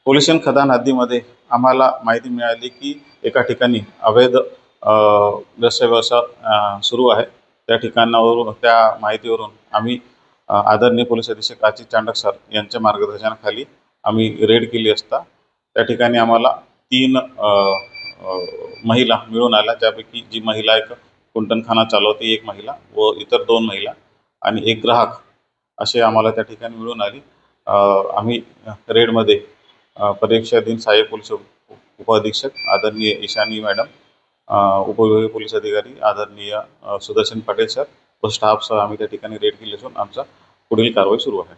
Pollution खदान हद्दीमध्ये आम्हाला माहिती मिळाली की एका ठिकाणी अवैध व्यवसाय सुरू आहे। त्या ठिकाणावरून त्या माहितीवरून आम्ही आदरणीय पोलीस अधीक्षक अजित चांडक सर यांच्या मार्गदर्शनाखाली आम्ही रेड केली असता त्या ठिकाणी आम्हाला 3 महिला मिळून आल्या, त्यापैकी जी महिला एक कुंटणखाना चालवते, एक महिला व इतर 2 महिला आणि एक ग्राहक असे आम्हाला त्या ठिकाणी मिळून आली। आम्ही रेडमध्ये परीक्षाधीन सहाय्यक पोलीस उपअधीक्षक आदरणीय ईशानी मॅडम, उपविभागीय पोलीस अधिकारी आदरणीय सुदर्शन पटेल सर व स्टाफसह आम्ही त्या ठिकाणी रेड केली असून आमचा पुढील कारवाई सुरू आहे।